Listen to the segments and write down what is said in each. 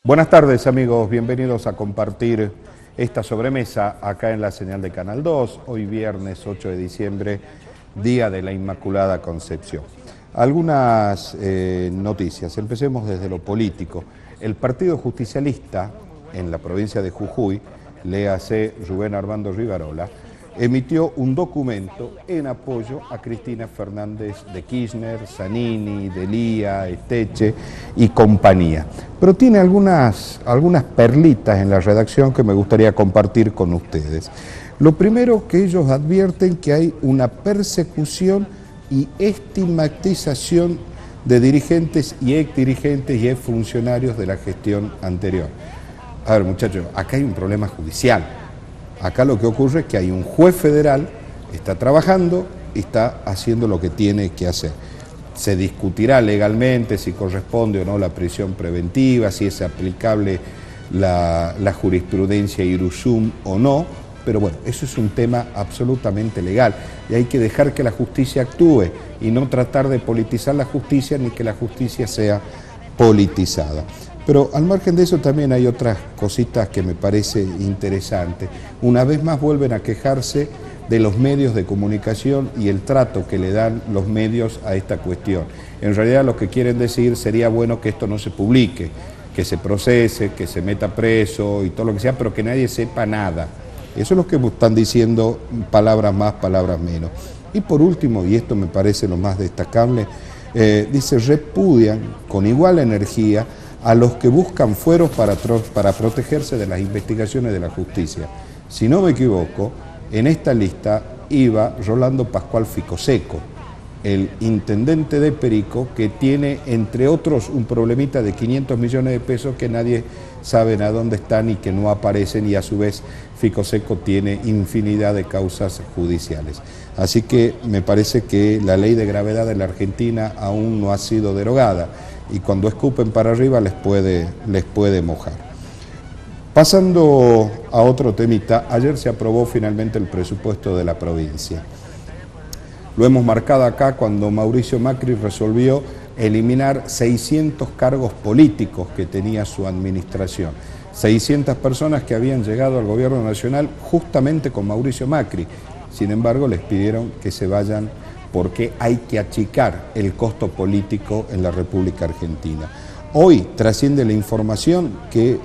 Buenas tardes amigos, bienvenidos a compartir esta sobremesa acá en la señal de Canal 2, hoy viernes 8 de diciembre, Día de la Inmaculada Concepción. Algunas noticias, empecemos desde lo político. El Partido Justicialista en la provincia de Jujuy, léase Rubén Armando Rivarola, emitió un documento en apoyo a Cristina Fernández de Kirchner, Zanini, Delía, Esteche y compañía. Pero tiene algunas perlitas en la redacción que me gustaría compartir con ustedes. Lo primero, que ellos advierten que hay una persecución y estigmatización de dirigentes y exdirigentes y exfuncionarios de la gestión anterior. A ver, muchachos, acá hay un problema judicial. Acá lo que ocurre es que hay un juez federal, está trabajando y está haciendo lo que tiene que hacer. Se discutirá legalmente si corresponde o no la prisión preventiva, si es aplicable la jurisprudencia Iruzum o no, pero bueno, eso es un tema absolutamente legal y hay que dejar que la justicia actúe y no tratar de politizar la justicia ni que la justicia sea politizada. Pero al margen de eso también hay otras cositas que me parece interesantes. Una vez más vuelven a quejarse de los medios de comunicación y el trato que le dan los medios a esta cuestión. En realidad lo que quieren decir, sería bueno que esto no se publique, que se procese, que se meta preso y todo lo que sea, pero que nadie sepa nada. Eso es lo que están diciendo, palabras más, palabras menos. Y por último, y esto me parece lo más destacable, dice, repudian con igual energía a los que buscan fueros para protegerse de las investigaciones de la justicia. Si no me equivoco, en esta lista iba Rolando Pascual Ficoseco, el intendente de Perico, que tiene, entre otros, un problemita de 500 millones de pesos que nadie sabe a dónde están y que no aparecen, y a su vez Ficoseco tiene infinidad de causas judiciales. Así que me parece que la ley de gravedad de la Argentina aún no ha sido derogada, y cuando escupen para arriba les puede mojar. Pasando a otro temita, ayer se aprobó finalmente el presupuesto de la provincia. Lo hemos marcado acá cuando Mauricio Macri resolvió eliminar 600 cargos políticos que tenía su administración. 600 personas que habían llegado al gobierno nacional justamente con Mauricio Macri. Sin embargo, les pidieron que se vayan porque hay que achicar el costo político en la República Argentina. Hoy trasciende la información que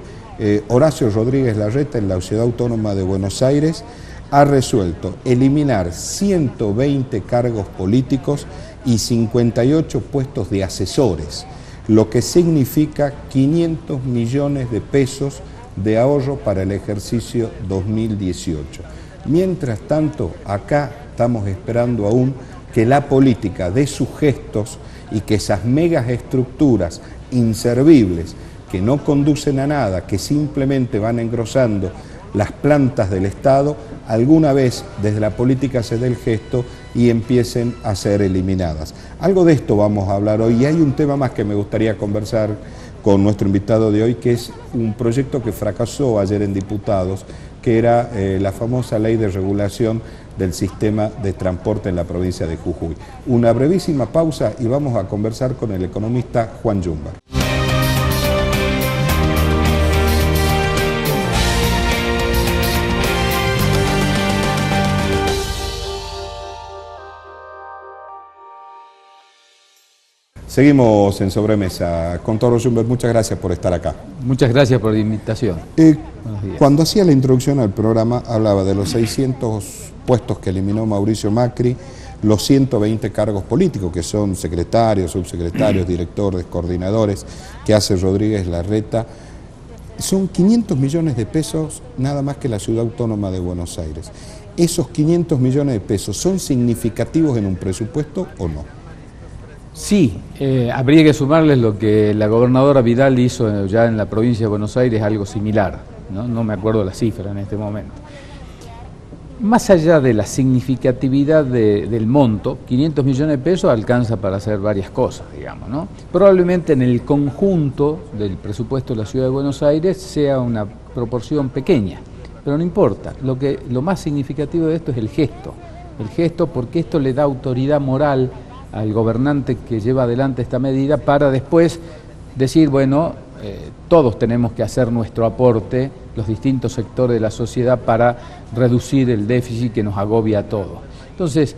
Horacio Rodríguez Larreta, en la Ciudad Autónoma de Buenos Aires, ha resuelto eliminar 120 cargos políticos y 58 puestos de asesores, lo que significa 500 millones de pesos de ahorro para el ejercicio 2018. Mientras tanto, acá estamos esperando aún que la política dé sus gestos y que esas megas estructuras inservibles que no conducen a nada, que simplemente van engrosando las plantas del Estado, alguna vez desde la política se dé el gesto y empiecen a ser eliminadas. Algo de esto vamos a hablar hoy, y hay un tema más que me gustaría conversar con nuestro invitado de hoy, que es un proyecto que fracasó ayer en diputados, que era la famosa ley de regulación del sistema de transporte en la provincia de Jujuy. Una brevísima pausa y vamos a conversar con el economista Juan Yumbar. Seguimos en Sobremesa. Contador Yumbar, muchas gracias por estar acá. Muchas gracias por la invitación. Cuando hacía la introducción al programa, hablaba de los 600 puestos que eliminó Mauricio Macri, los 120 cargos políticos, que son secretarios, subsecretarios, directores, coordinadores, que hace Rodríguez Larreta. Son 500 millones de pesos nada más que la Ciudad Autónoma de Buenos Aires. ¿Esos 500 millones de pesos son significativos en un presupuesto o no? Sí, habría que sumarles lo que la gobernadora Vidal hizo ya en la provincia de Buenos Aires, algo similar, no me acuerdo la cifra en este momento. Más allá de la significatividad del monto, 500 millones de pesos alcanza para hacer varias cosas, digamos, ¿no? Probablemente en el conjunto del presupuesto de la Ciudad de Buenos Aires sea una proporción pequeña, pero no importa. Lo más significativo de esto es el gesto porque esto le da autoridad moral al gobernante que lleva adelante esta medida para después decir, bueno, todos tenemos que hacer nuestro aporte, los distintos sectores de la sociedad, para reducir el déficit que nos agobia a todos. Entonces,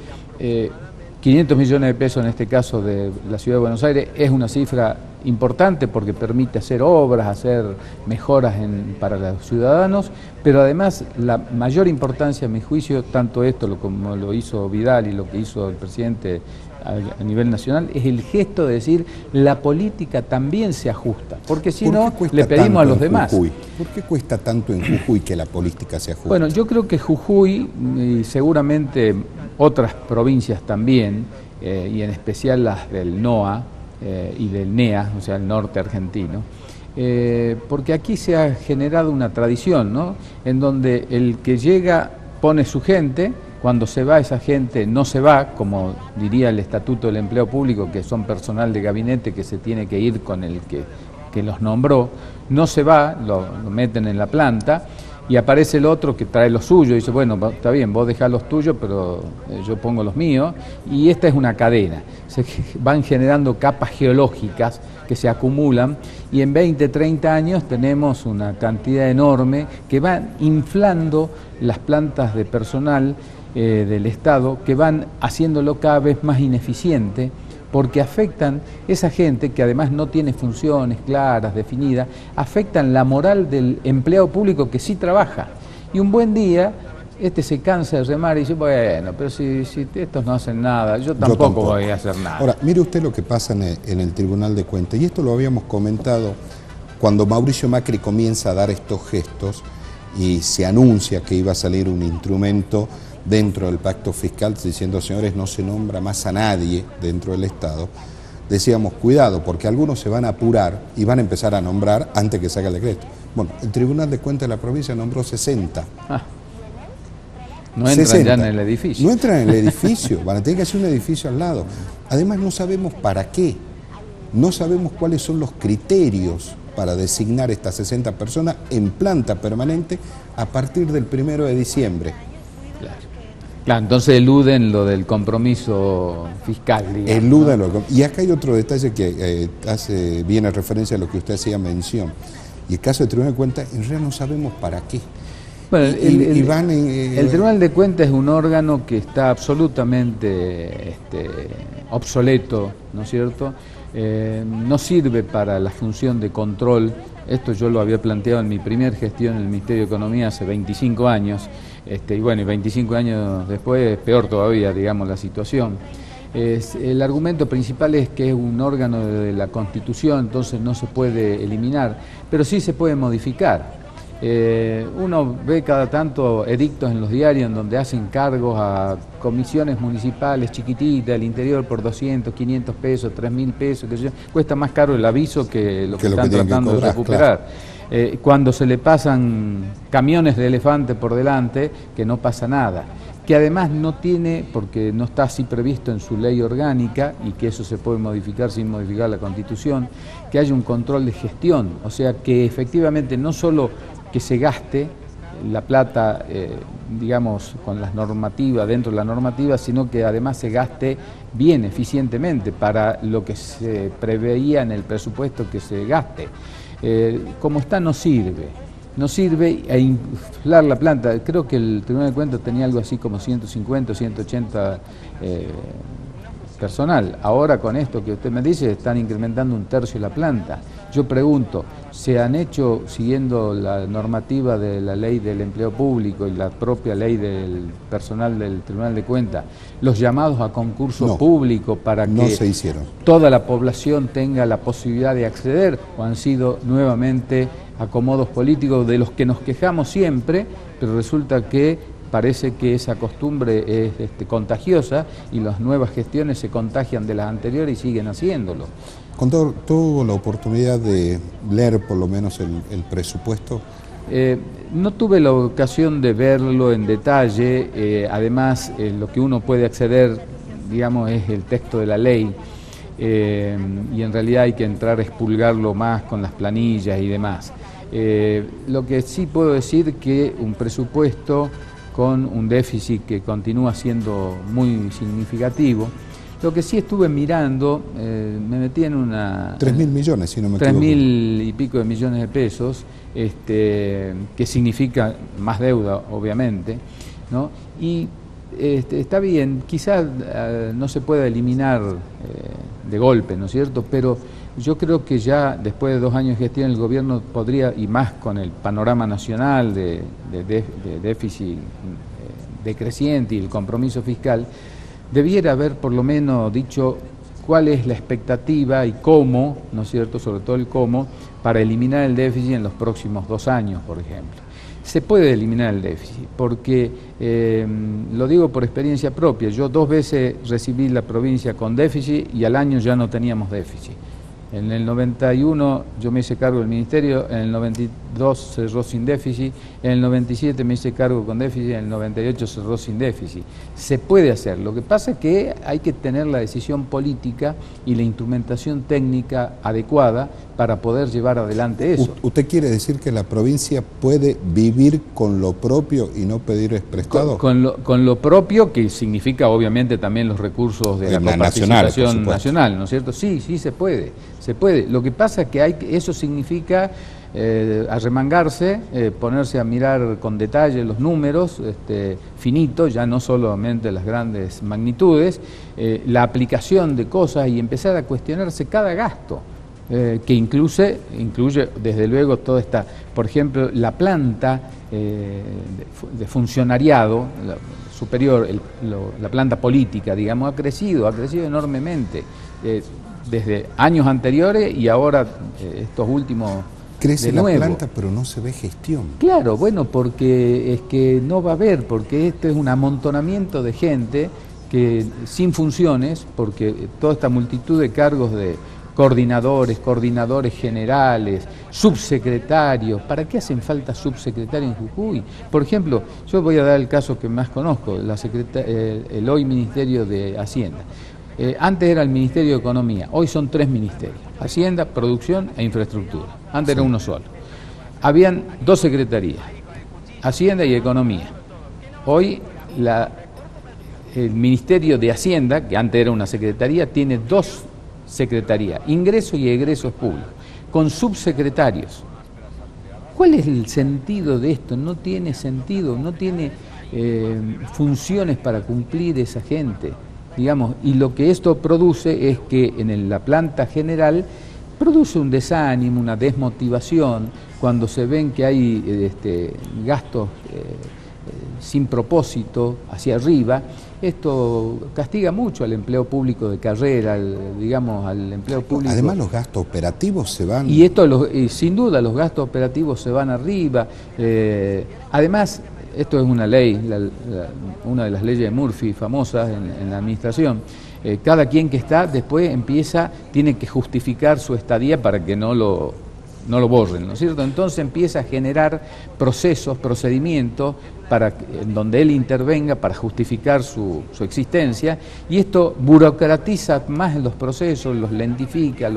500 millones de pesos en este caso de la Ciudad de Buenos Aires es una cifra importante porque permite hacer obras, hacer mejoras para los ciudadanos, pero además la mayor importancia, a mi juicio, tanto esto como lo hizo Vidal y lo que hizo el presidente a nivel nacional, es el gesto de decir la política también se ajusta, porque si no le pedimos a los demás. ¿Por qué cuesta tanto en Jujuy que la política se ajuste? Bueno, yo creo que Jujuy y seguramente otras provincias también, y en especial las del NOA y del NEA, o sea, el norte argentino, porque aquí se ha generado una tradición, ¿no?, en donde el que llega pone su gente. Cuando se va esa gente no se va, como diría el Estatuto del Empleo Público, que son personal de gabinete que se tiene que ir con el que los nombró, no se va, lo meten en la planta y aparece el otro que trae lo suyo y dice, bueno, está bien, vos dejás los tuyos, pero yo pongo los míos, y esta es una cadena. Se van generando capas geológicas que se acumulan y en 20, 30 años tenemos una cantidad enorme que van inflando las plantas de personal del Estado, que van haciéndolo cada vez más ineficiente, porque afectan esa gente que además no tiene funciones claras, definidas, afectan la moral del empleado público que sí trabaja. Y un buen día se cansa de remar y dice, bueno, pero si estos no hacen nada, yo tampoco voy a hacer nada. Ahora, mire usted lo que pasa en el Tribunal de Cuentas, y esto lo habíamos comentado cuando Mauricio Macri comienza a dar estos gestos y se anuncia que iba a salir un instrumento dentro del pacto fiscal diciendo, señores, no se nombra más a nadie dentro del Estado. Decíamos, cuidado, porque algunos se van a apurar y van a empezar a nombrar antes que salga el decreto. Bueno, el Tribunal de Cuentas de la provincia nombró 60. No entran 60. Ya en el edificio. No entran en el edificio, van a tener que hacer un edificio al lado. Además no sabemos para qué, no sabemos cuáles son los criterios para designar estas 60 personas en planta permanente a partir del 1 de diciembre. Claro, entonces eluden lo del compromiso fiscal, digamos. Eluden, ¿no? Y acá hay otro detalle que viene referencia a lo que usted hacía mención. Y el caso del Tribunal de Cuentas, en realidad no sabemos para qué. Bueno, el Tribunal de Cuentas es un órgano que está absolutamente obsoleto, ¿no es cierto? No sirve para la función de control. Esto yo lo había planteado en mi primer gestión en el Ministerio de Economía hace 25 años. Y bueno, y 25 años después, peor todavía, digamos, la situación. El argumento principal es que es un órgano de la Constitución, entonces no se puede eliminar, pero sí se puede modificar. Uno ve cada tanto edictos en los diarios en donde hacen cargos a comisiones municipales chiquititas del interior por 200, 500 pesos, 3.000 pesos, que cuesta más caro el aviso que lo que están tratando de recuperar. Claro. Cuando se le pasan camiones de elefante por delante, que no pasa nada, que además no tiene, porque no está así previsto en su ley orgánica, y que eso se puede modificar sin modificar la Constitución, que haya un control de gestión, o sea que efectivamente no solo que se gaste la plata, digamos, con las normativas, dentro de la normativa, sino que además se gaste bien, eficientemente, para lo que se preveía en el presupuesto que se gaste. Como está no sirve a inflar la planta. Creo que el Tribunal de Cuentas tenía algo así como 150 o 180 personal. Ahora con esto que usted me dice están incrementando 1/3 la planta. Yo pregunto, ¿se han hecho, siguiendo la normativa de la ley del empleo público y la propia ley del personal del Tribunal de Cuentas, los llamados a concurso público para que toda la población tenga la posibilidad de acceder, o han sido nuevamente acomodos políticos de los que nos quejamos siempre, pero resulta que parece que esa costumbre es contagiosa y las nuevas gestiones se contagian de las anteriores y siguen haciéndolo? Contador, ¿tuvo la oportunidad de leer por lo menos el presupuesto? No tuve la ocasión de verlo en detalle, además lo que uno puede acceder, digamos, es el texto de la ley, y en realidad hay que entrar a expurgarlo más con las planillas y demás. Lo que sí puedo decir que un presupuesto con un déficit que continúa siendo muy significativo, Lo que sí estuve mirando, me metí en una... 3.000 millones, si no me equivoco. 3.000 y pico de millones de pesos, que significa más deuda, obviamente, ¿no? Y está bien, quizás no se pueda eliminar de golpe, ¿no es cierto? Pero yo creo que ya después de 2 años de gestión el gobierno podría, y más con el panorama nacional de déficit decreciente y el compromiso fiscal, debiera haber por lo menos dicho cuál es la expectativa y cómo, ¿no es cierto?, sobre todo el cómo, para eliminar el déficit en los próximos 2 años, por ejemplo. Se puede eliminar el déficit, porque, lo digo por experiencia propia, yo 2 veces recibí la provincia con déficit y al año ya no teníamos déficit. En el 91 yo me hice cargo del ministerio, en el 92 cerró sin déficit, en el 97 me hice cargo con déficit, en el 98 cerró sin déficit. Se puede hacer, lo que pasa es que hay que tener la decisión política y la instrumentación técnica adecuada para poder llevar adelante eso. ¿Usted quiere decir que la provincia puede vivir con lo propio y no pedir prestado? Con lo propio, que significa obviamente también los recursos de la coparticipación nacional, ¿no es cierto? Sí, sí se puede. Se puede. Lo que pasa es que eso significa arremangarse, ponerse a mirar con detalle los números finitos, ya no solamente las grandes magnitudes, la aplicación de cosas y empezar a cuestionarse cada gasto, que incluye desde luego toda esta, por ejemplo, la planta de funcionariado superior, la planta política, digamos, ha crecido enormemente. Desde años anteriores y ahora estos últimos crece la planta, pero no se ve gestión. Claro, bueno, porque es que no va a haber, porque esto es un amontonamiento de gente que sin funciones, porque toda esta multitud de cargos de coordinadores generales, subsecretarios. ¿Para qué hacen falta subsecretarios en Jujuy? Por ejemplo, yo voy a dar el caso que más conozco, el hoy Ministerio de Hacienda. Antes era el Ministerio de Economía, hoy son 3 ministerios: Hacienda, Producción e Infraestructura. Antes era uno solo. Habían 2 secretarías, Hacienda y Economía. Hoy el Ministerio de Hacienda, que antes era una secretaría, tiene 2 secretarías, Ingresos y Egresos Públicos, con subsecretarios. ¿Cuál es el sentido de esto? No tiene sentido, no tiene funciones para cumplir esa gente. Digamos, y lo que esto produce es que en la planta general produce un desánimo, una desmotivación, cuando se ven que hay gastos sin propósito hacia arriba. Esto castiga mucho al empleo público de carrera, al empleo público. Además los gastos operativos se van... Y esto, sin duda, los gastos operativos se van arriba. Además, esto es una ley, una de las leyes de Murphy famosas en la administración. Cada quien que está después tiene que justificar su estadía para que no lo borren, ¿no es cierto? Entonces empieza a generar procedimientos en donde él intervenga para justificar su existencia, y esto burocratiza más los procesos, los lentifica,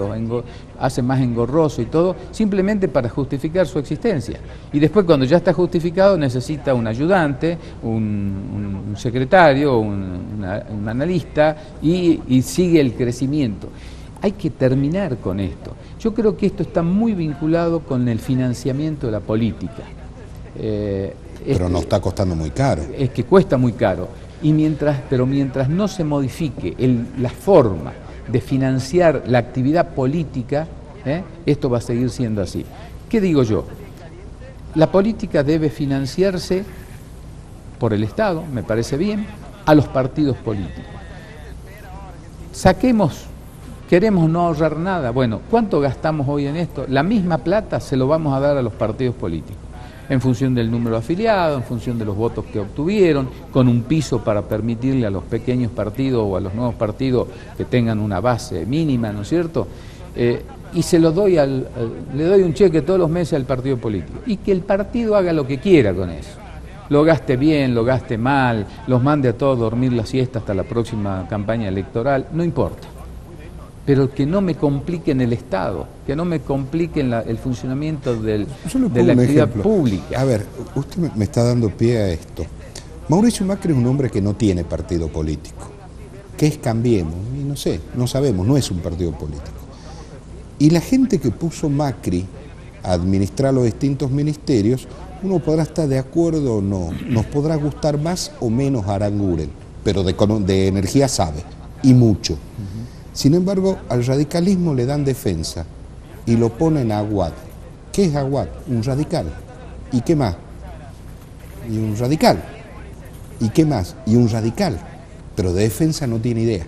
hace más engorroso y todo, simplemente para justificar su existencia. Y después, cuando ya está justificado, necesita un ayudante, un secretario, un analista, y sigue el crecimiento. Hay que terminar con esto. Yo creo que esto está muy vinculado con el financiamiento de la política. Pero nos está costando muy caro. Es que cuesta muy caro. Pero mientras no se modifique la forma de financiar la actividad política, esto va a seguir siendo así. ¿Qué digo yo? La política debe financiarse por el Estado, me parece bien, a los partidos políticos. Queremos no ahorrar nada. Bueno, ¿cuánto gastamos hoy en esto? La misma plata se lo vamos a dar a los partidos políticos, en función del número de afiliados, en función de los votos que obtuvieron, con un piso para permitirle a los pequeños partidos o a los nuevos partidos que tengan una base mínima, ¿no es cierto? Y se lo doy le doy un cheque todos los meses al partido político, y que el partido haga lo que quiera con eso. Lo gaste bien, lo gaste mal, los mande a todos a dormir la siesta hasta la próxima campaña electoral, no importa. Pero que no me compliquen el Estado, que no me compliquen el funcionamiento de la actividad pública. A ver, usted me está dando pie a esto. Mauricio Macri es un hombre que no tiene partido político. ¿Qué es Cambiemos? Y no sé, no sabemos, no es un partido político. Y la gente que puso Macri a administrar los distintos ministerios, uno podrá estar de acuerdo o no, nos podrá gustar más o menos Aranguren, pero de energía sabe, y mucho. Sin embargo, al radicalismo le dan defensa y lo ponen a Aguad. ¿Qué es Aguad? Un radical. ¿Y qué más? Y un radical. ¿Y qué más? Y un radical. Pero de defensa no tiene idea.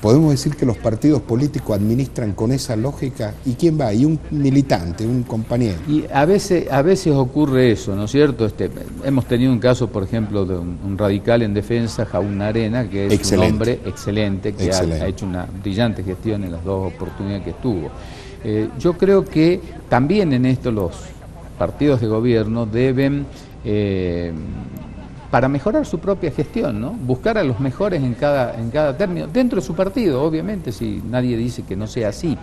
Podemos decir que los partidos políticos administran con esa lógica. ¿Y quién va? Y un militante, un compañero. Y a veces ocurre eso, ¿no es cierto? Hemos tenido un caso, por ejemplo, de un radical en defensa, Jaún Arena, que es un hombre excelente, que ha hecho una brillante gestión en las dos oportunidades que estuvo. Yo creo que también en esto los partidos de gobierno deben, para mejorar su propia gestión, ¿no?, buscar a los mejores en cada término, dentro de su partido, obviamente, si nadie dice que no sea así.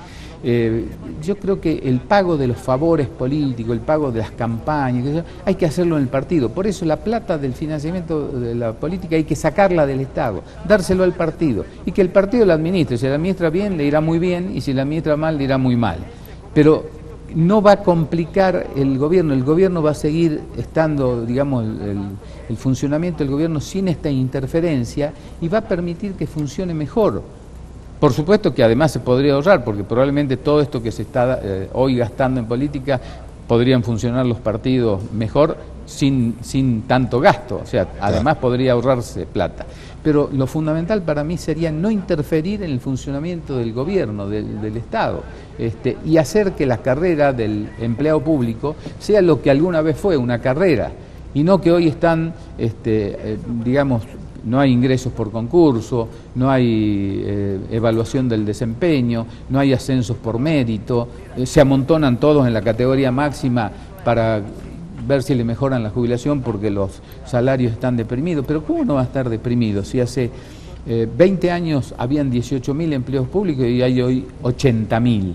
Yo creo que el pago de los favores políticos, el pago de las campañas, hay que hacerlo en el partido. Por eso la plata del financiamiento de la política hay que sacarla del Estado, dárselo al partido, y que el partido la administre. Si la administra bien, le irá muy bien, y si la administra mal, le irá muy mal. Pero no va a complicar el gobierno va a seguir estando, digamos, el funcionamiento del gobierno sin esta interferencia, y va a permitir que funcione mejor. Por supuesto que además se podría ahorrar, porque probablemente todo esto que se está hoy gastando en política, podrían funcionar los partidos mejor sin tanto gasto, o sea, además podría ahorrarse plata. Pero lo fundamental para mí sería no interferir en el funcionamiento del gobierno, del Estado, y hacer que la carrera del empleado público sea lo que alguna vez fue, una carrera, y no que hoy están, digamos, no hay ingresos por concurso, no hay evaluación del desempeño, no hay ascensos por mérito, se amontonan todos en la categoría máxima para ver si le mejoran la jubilación porque los salarios están deprimidos. Pero ¿cómo no va a estar deprimido si hace 20 años habían 18.000 empleos públicos y hay hoy 80.000?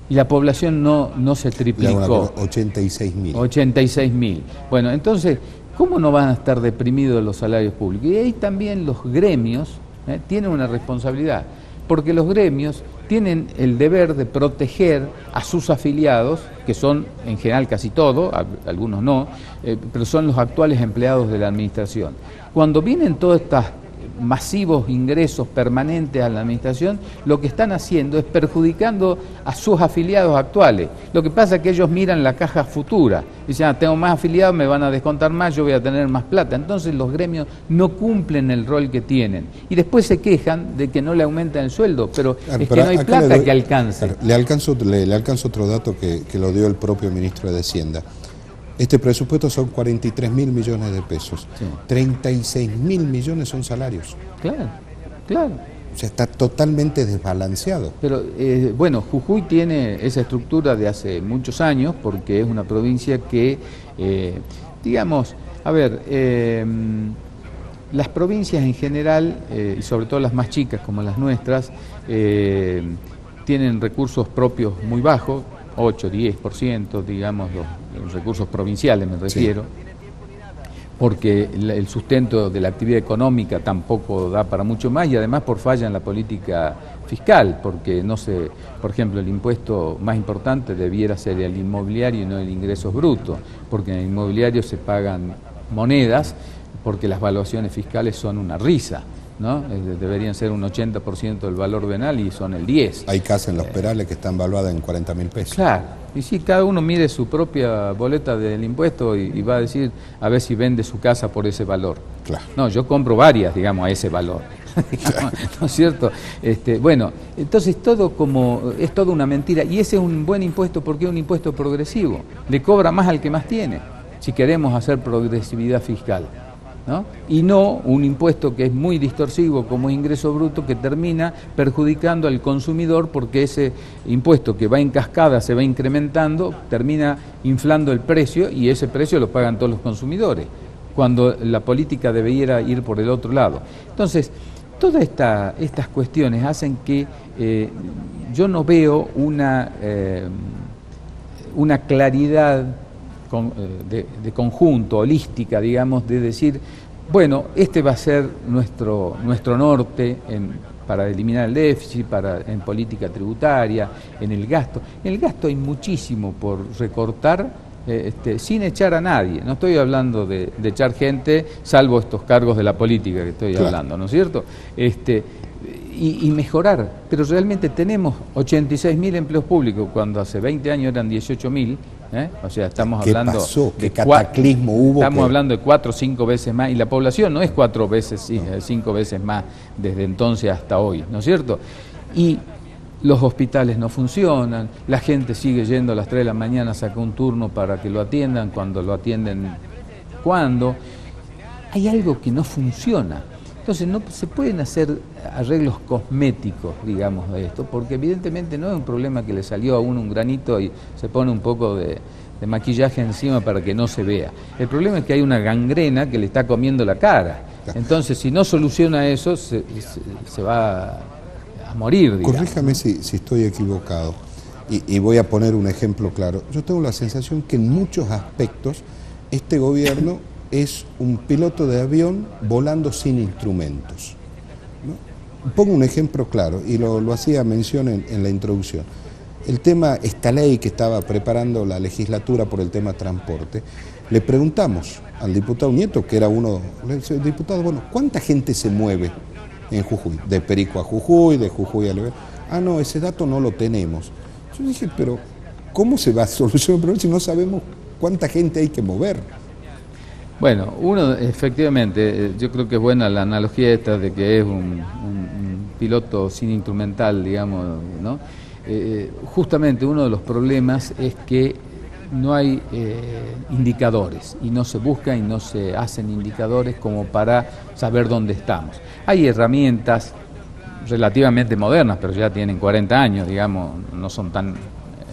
Y la población no se triplicó. 86.000. 86.000. Bueno, entonces, ¿cómo no van a estar deprimidos los salarios públicos? Y ahí también los gremios tienen una responsabilidad, porque los gremios tienen el deber de proteger a sus afiliados, que son en general casi todos, algunos no, pero son los actuales empleados de la administración. Cuando vienen todos estos masivos ingresos permanentes a la administración, lo que están haciendo es perjudicando a sus afiliados actuales. Lo que pasa es que ellos miran la caja futura, dicen, tengo más afiliados, me van a descontar más, yo voy a tener más plata. Entonces los gremios no cumplen el rol que tienen y después se quejan de que no le aumentan el sueldo, pero es que no hay plata que alcance. Le alcanzo otro dato que lo dio el propio ministro de Hacienda. Este presupuesto son 43.000 millones de pesos. Sí. 36.000 millones son salarios. Claro, claro. O sea, está totalmente desbalanceado. Pero, bueno, Jujuy tiene esa estructura de hace muchos años porque es una provincia que, digamos, a ver, las provincias en general, y sobre todo las más chicas como las nuestras, tienen recursos propios muy bajos, 8, 10%, digamos, los recursos provinciales me refiero, sí, porque el sustento de la actividad económica tampoco da para mucho más y además por falla en la política fiscal, porque no sé, por ejemplo, el impuesto más importante debiera ser el inmobiliario y no el ingresos brutos, porque en el inmobiliario se pagan monedas porque las valuaciones fiscales son una risa, ¿no? Deberían ser un 80% del valor venal y son el 10%. Hay casas en Los Perales que están valuadas en 40.000 pesos. Claro, y si cada uno mire su propia boleta del impuesto y va a decir a ver si vende su casa por ese valor. Claro. No, yo compro varias, digamos, a ese valor. Digamos, ¿no es cierto? Bueno, entonces es todo una mentira y ese es un buen impuesto porque es un impuesto progresivo. Le cobra más al que más tiene, si queremos hacer progresividad fiscal, ¿no? Y no un impuesto que es muy distorsivo como ingreso bruto que termina perjudicando al consumidor porque ese impuesto que va en cascada se va incrementando, termina inflando el precio y ese precio lo pagan todos los consumidores, cuando la política debería ir por el otro lado. Entonces, todas estas cuestiones hacen que yo no veo una claridad de conjunto, holística, digamos, de decir bueno, este va a ser nuestro norte para eliminar el déficit, en política tributaria, en el gasto. En el gasto hay muchísimo por recortar, sin echar a nadie. No estoy hablando de echar gente, salvo estos cargos de la política que estoy hablando, ¿no es cierto? Y mejorar, pero realmente tenemos 86.000 empleos públicos, cuando hace 20 años eran 18.000, o sea, estamos hablando... ¿Qué pasó? ¿Qué cataclismo hubo? Estamos hablando de 4 o 5 veces más, y la población no es 4 veces, 5 veces más desde entonces hasta hoy, ¿no es cierto? Y los hospitales no funcionan, la gente sigue yendo a las 3 de la mañana, saca un turno para que lo atiendan, cuando lo atienden, ¿cuándo? Hay algo que no funciona. Entonces no se pueden hacer arreglos cosméticos, digamos, de esto, porque evidentemente no es un problema que le salió a uno un granito y se pone un poco de maquillaje encima para que no se vea. El problema es que hay una gangrena que le está comiendo la cara. Entonces, si no soluciona eso, se va a morir, digamos. Corríjame si estoy equivocado, y voy a poner un ejemplo claro. Yo tengo la sensación que en muchos aspectos este gobierno es un piloto de avión volando sin instrumentos, ¿no? Pongo un ejemplo claro, y lo hacía mención en la introducción. El tema, esta ley que estaba preparando la legislatura por el tema transporte, le preguntamos al diputado Nieto, que era uno, le dice, diputado, bueno, ¿cuánta gente se mueve en Jujuy? De Perico a Jujuy, de Jujuy a Libertad. Ah, no, ese dato no lo tenemos. Yo dije, pero ¿cómo se va a solucionar el problema si no sabemos cuánta gente hay que mover? Bueno, uno, efectivamente, yo creo que es buena la analogía esta de que es un piloto sin instrumental, digamos, ¿no? Justamente uno de los problemas es que no hay indicadores, y no se buscan y no se hacen indicadores como para saber dónde estamos. Hay herramientas relativamente modernas, pero ya tienen 40 años, digamos, no son tan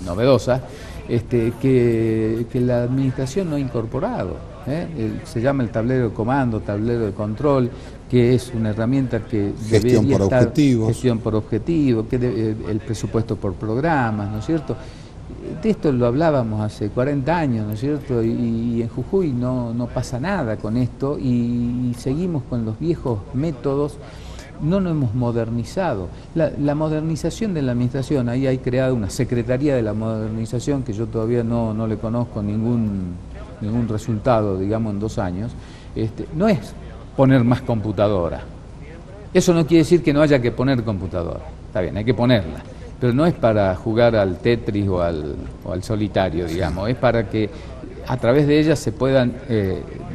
novedosas, que la administración no ha incorporado. Se llama el tablero de comando, tablero de control, que es una herramienta que gestión por objetivos. Gestión por objetivo, el presupuesto por programas, ¿no es cierto? De esto lo hablábamos hace 40 años, ¿no es cierto? Y en Jujuy no pasa nada con esto, y seguimos con los viejos métodos. No nos hemos modernizado. La modernización de la administración, ahí hay creado una Secretaría de la Modernización, que yo todavía no le conozco ningún resultado, digamos, en 2 años. No es poner más computadora. Eso no quiere decir que no haya que poner computadora. Está bien, hay que ponerla. Pero no es para jugar al Tetris o al solitario, digamos. Es para que a través de ella se puedan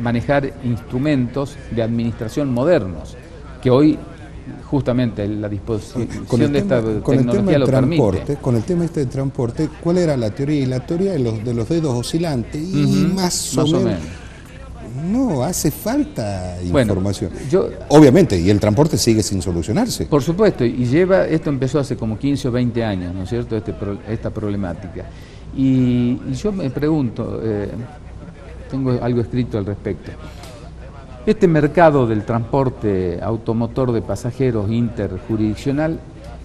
manejar instrumentos de administración modernos, que hoy justamente la disposición de esta tecnología lo permite. Con el tema este de transporte, ¿cuál era la teoría? Y la teoría de los dedos oscilantes, y más o menos. No, hace falta información. Obviamente, y el transporte sigue sin solucionarse. Por supuesto, y esto empezó hace como 15 o 20 años, ¿no es cierto?, esta problemática. Y yo me pregunto, tengo algo escrito al respecto. Este mercado del transporte automotor de pasajeros interjurisdiccional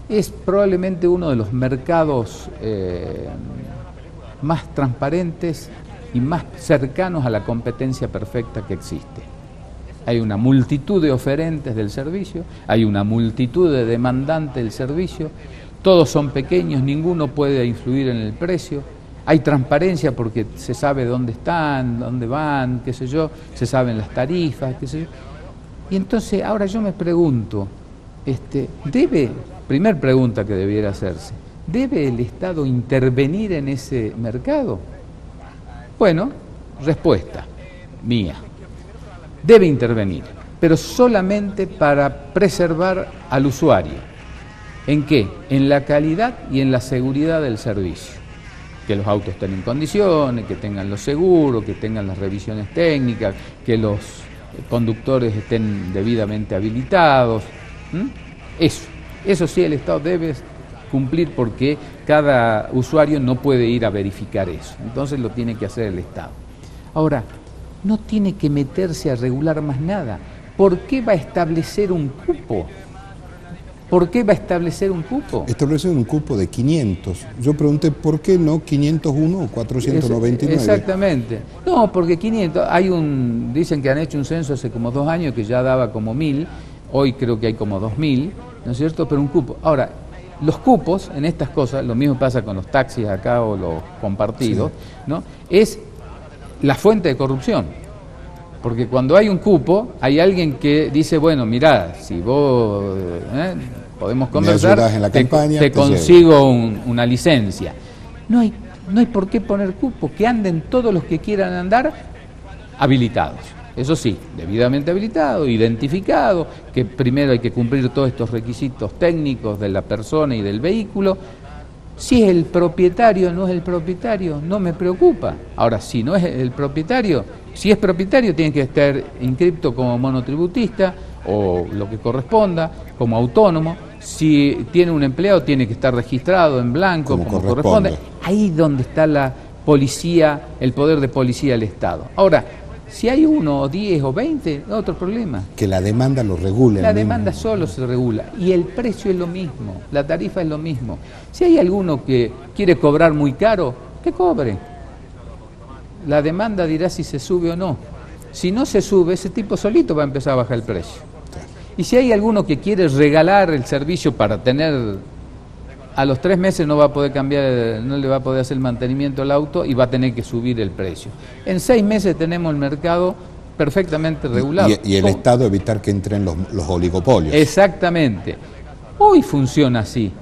es probablemente uno de los mercados más transparentes y más cercanos a la competencia perfecta que existe. Hay una multitud de oferentes del servicio, hay una multitud de demandantes del servicio, todos son pequeños, ninguno puede influir en el precio. Hay transparencia porque se sabe dónde están, dónde van, qué sé yo, se saben las tarifas, qué sé yo. Y entonces ahora yo me pregunto, primer pregunta que debiera hacerse, ¿debe el Estado intervenir en ese mercado? Bueno, respuesta mía, debe intervenir, pero solamente para preservar al usuario. ¿En qué? En la calidad y en la seguridad del servicio. Que los autos estén en condiciones, que tengan los seguros, que tengan las revisiones técnicas, que los conductores estén debidamente habilitados. Eso sí, el Estado debe cumplir, porque cada usuario no puede ir a verificar eso. Entonces lo tiene que hacer el Estado. Ahora, no tiene que meterse a regular más nada. ¿Por qué va a establecer un cupo? ¿Por qué va a establecer un cupo? Establecer un cupo de 500. Yo pregunté, ¿por qué no 501 o 499? Exactamente. No, porque 500, dicen que han hecho un censo hace como 2 años que ya daba como 1000, hoy creo que hay como 2000, ¿no es cierto? Pero un cupo. Ahora, los cupos en estas cosas, lo mismo pasa con los taxis acá o los compartidos, sí, ¿no? Es la fuente de corrupción. Porque cuando hay un cupo, hay alguien que dice, bueno, mirá, si vos podemos conversar, en la campaña, te consigo una licencia. No hay por qué poner cupo, que anden todos los que quieran andar habilitados. Eso sí, debidamente habilitado, identificado, que primero hay que cumplir todos estos requisitos técnicos de la persona y del vehículo. Si es el propietario, no es el propietario, no me preocupa. Ahora, si no es el propietario, si es propietario tiene que estar inscripto como monotributista o lo que corresponda, como autónomo. Si tiene un empleado tiene que estar registrado en blanco, como corresponde. Ahí donde está la policía, el poder de policía del Estado. Ahora, si hay 1 o 10 o 20, otro problema. Que la demanda lo regule. La demanda solo se regula y el precio es lo mismo, la tarifa es lo mismo. Si hay alguno que quiere cobrar muy caro, que cobre. La demanda dirá si se sube o no. Si no se sube, ese tipo solito va a empezar a bajar el precio. Y si hay alguno que quiere regalar el servicio para tener, a los 3 meses no va a poder cambiar, no le va a poder hacer el mantenimiento al auto y va a tener que subir el precio. En 6 meses tenemos el mercado perfectamente regulado. Y el Estado evitar que entren los oligopolios. Exactamente. Hoy funciona así.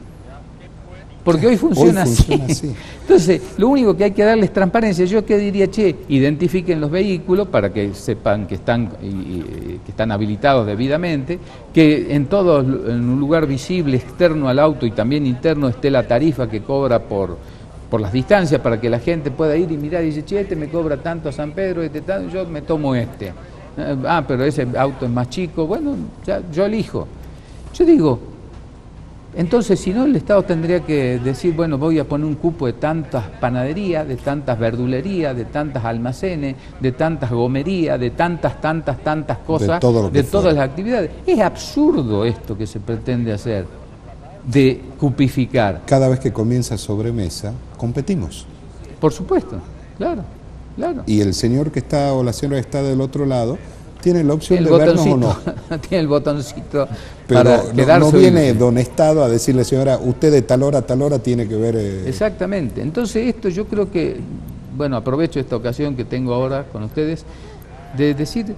Porque hoy funciona así. Entonces, lo único que hay que darles transparencia. Yo que diría, identifiquen los vehículos para que sepan que están habilitados debidamente, que en un lugar visible, externo al auto y también interno, esté la tarifa que cobra por las distancias, para que la gente pueda ir y mirar y dice, este me cobra tanto a San Pedro, tanto, yo me tomo este. Pero ese auto es más chico, bueno, ya, yo elijo. Yo digo, entonces, si no, el Estado tendría que decir, bueno, voy a poner un cupo de tantas panaderías, de tantas verdulerías, de tantas almacenes, de tantas gomerías, de tantas cosas, de todas las actividades. Es absurdo esto que se pretende hacer, de cupificar. Cada vez que comienza sobremesa, competimos. Por supuesto, claro. Y el señor que está o la señora que está del otro lado tiene la opción de vernos o no. Tiene el botoncito. Pero para quedarse. No viene don Estado a decirle, señora, usted de tal hora a tal hora tiene que ver... Exactamente. Entonces esto yo creo que, bueno, aprovecho esta ocasión que tengo ahora con ustedes, de decir,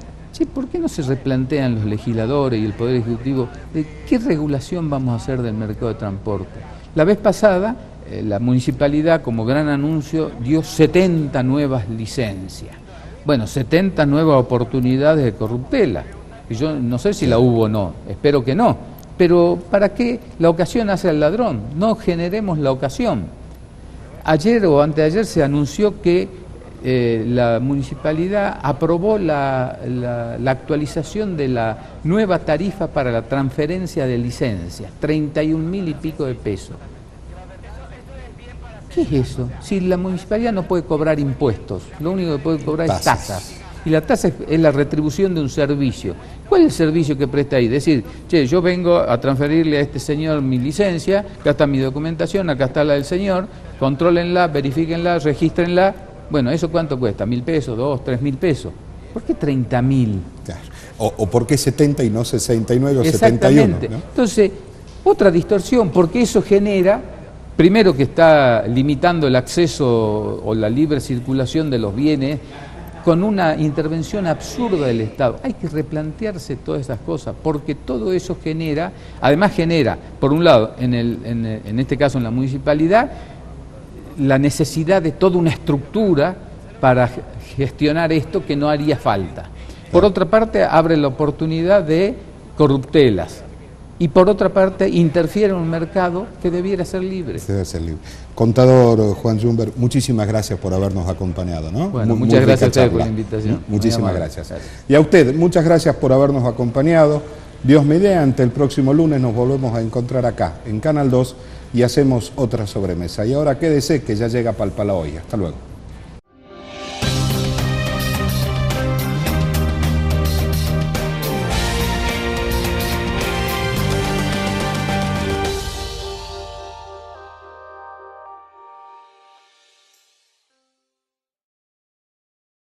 ¿por qué no se replantean los legisladores y el Poder Ejecutivo de qué regulación vamos a hacer del mercado de transporte? La vez pasada, la municipalidad, como gran anuncio, dio 70 nuevas licencias. Bueno, 70 nuevas oportunidades de corruptela. Y yo no sé si la hubo o no, espero que no. Pero ¿para qué la ocasión hace al ladrón? No generemos la ocasión. Ayer o anteayer se anunció que la municipalidad aprobó la actualización de la nueva tarifa para la transferencia de licencias, 31.000 y pico de pesos. ¿Qué es eso? Si la municipalidad no puede cobrar impuestos, lo único que puede cobrar es tasas. Y la tasa es la retribución de un servicio. ¿Cuál es el servicio que presta ahí? Decir, yo vengo a transferirle a este señor mi licencia, acá está mi documentación, acá está la del señor, contrólenla, verifíquenla, regístrenla. Bueno, ¿eso cuánto cuesta? ¿1.000 pesos? ¿2, 3.000 pesos? ¿Por qué 30.000? Claro. ¿O por qué 70 y no 69 o 71? Exactamente. ¿No? Entonces, otra distorsión, porque eso genera... Primero que está limitando el acceso o la libre circulación de los bienes con una intervención absurda del Estado. Hay que replantearse todas esas cosas porque todo eso genera, además genera, por un lado, en este caso en la municipalidad, la necesidad de toda una estructura para gestionar esto que no haría falta. Por otra parte, abre la oportunidad de corruptelas. Y por otra parte, interfiere en un mercado que debiera ser libre. Debe ser libre. Contador Juan Jumber, muchísimas gracias por habernos acompañado, ¿no? Bueno, muchas gracias a ustedes por la invitación. Muchísimas gracias. Y a usted, muchas gracias por habernos acompañado. Dios mediante, el próximo lunes nos volvemos a encontrar acá, en Canal 2, y hacemos otra sobremesa. Y ahora quédese, que ya llega Palpala hoy. Hasta luego.